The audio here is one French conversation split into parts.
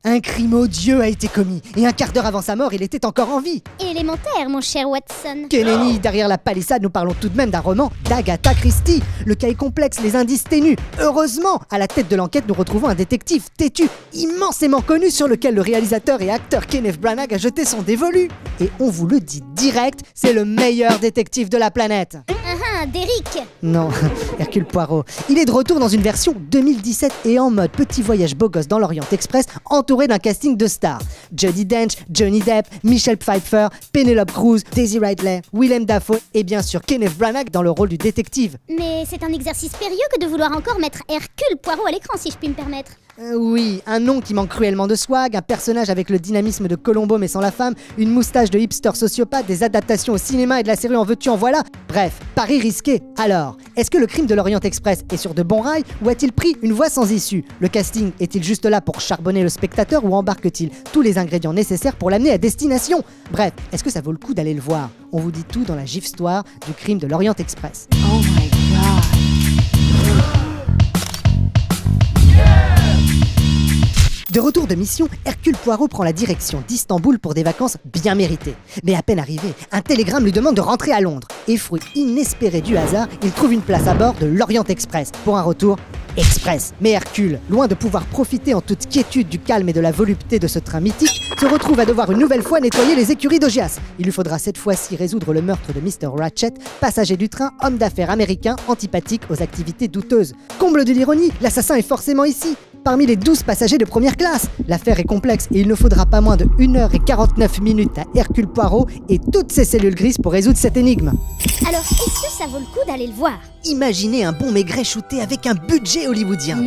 Un crime odieux a été commis, et un quart d'heure avant sa mort, il était encore en vie. Élémentaire, mon cher Watson. Que nenni, derrière la palissade, nous parlons tout de même d'un roman d'Agatha Christie. Le cas est complexe, les indices ténus. Heureusement, à la tête de l'enquête, nous retrouvons un détective têtu, immensément connu, sur lequel le réalisateur et acteur Kenneth Branagh a jeté son dévolu. Et on vous le dit direct, c'est le meilleur détective de la planète. Derrick. Non, Hercule Poirot. Il est de retour dans une version 2017 et en mode petit voyage beau gosse dans l'Orient Express, entouré d'un casting de stars. Judi Dench, Johnny Depp, Michelle Pfeiffer, Penelope Cruz, Daisy Ridley, Willem Dafoe et bien sûr Kenneth Branagh dans le rôle du détective. Mais c'est un exercice périlleux que de vouloir encore mettre Hercule Poirot à l'écran, si je puis me permettre. Oui, un nom qui manque cruellement de swag, un personnage avec le dynamisme de Colombo mais sans la femme, une moustache de hipster sociopathe, des adaptations au cinéma et de la série En veux-tu en voilà. Bref, pari risqué. Alors, est-ce que le crime de l'Orient Express est sur de bons rails ou a-t-il pris une voie sans issue? Le casting est-il juste là pour charbonner le spectateur ou embarque-t-il tous les ingrédients nécessaires pour l'amener à destination? Bref, est-ce que ça vaut le coup d'aller le voir? On vous dit tout dans la gifle-histoire du crime de l'Orient Express. Oh my god. De retour de mission, Hercule Poirot prend la direction d'Istanbul pour des vacances bien méritées. Mais à peine arrivé, un télégramme lui demande de rentrer à Londres. Et fruit inespéré du hasard, il trouve une place à bord de l'Orient Express pour un retour express. Mais Hercule, loin de pouvoir profiter en toute quiétude du calme et de la volupté de ce train mythique, se retrouve à devoir une nouvelle fois nettoyer les écuries d'Augias. Il lui faudra cette fois-ci résoudre le meurtre de Mr. Ratchet, passager du train, homme d'affaires américain, antipathique aux activités douteuses. Comble de l'ironie, l'assassin est forcément ici, parmi les 12 passagers de première classe. L'affaire est complexe et il ne faudra pas moins de 1h49 à Hercule Poirot et toutes ses cellules grises pour résoudre cette énigme. Alors, est-ce que ça vaut le coup d'aller le voir? Imaginez un bon maigret shooté avec un budget hollywoodien.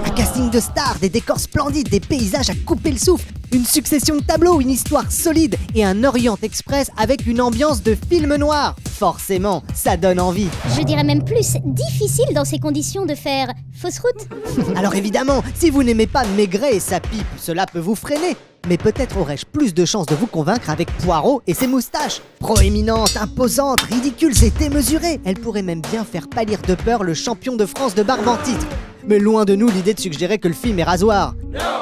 Un casting de stars, des décors splendides, des paysages à couper le souffle, une succession de tableaux, une histoire solide et un Orient Express avec une ambiance de film noir. Forcément, ça donne envie. Je dirais même plus difficile dans ces conditions de faire fausse route. Alors évidemment, si vous n'aimez pas Maigret et sa pipe, cela peut vous freiner. Mais peut-être aurais-je plus de chances de vous convaincre avec Poirot et ses moustaches. Proéminentes, imposantes, ridicules et démesurées. Elle pourrait même bien faire pâlir de peur le champion de France de barbe en titre. Mais loin de nous l'idée de suggérer que le film est rasoir.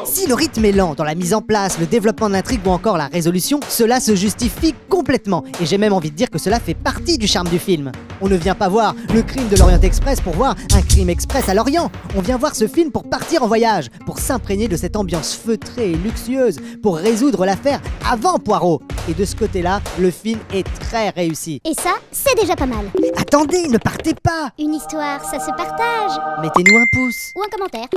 Si le rythme est lent dans la mise en place, le développement de l'intrigue ou encore la résolution, cela se justifie complètement. Et j'ai même envie de dire que cela fait partie du charme du film. On ne vient pas voir le crime de l'Orient Express pour voir un crime express à l'Orient. On vient voir ce film pour partir en voyage, pour s'imprégner de cette ambiance feutrée et luxueuse, pour résoudre l'affaire avant Poirot. Et de ce côté-là, le film est très réussi. Et ça, c'est déjà pas mal. Attendez, ne partez pas! Une histoire, ça se partage. Mettez-nous un pouce. Ou un commentaire.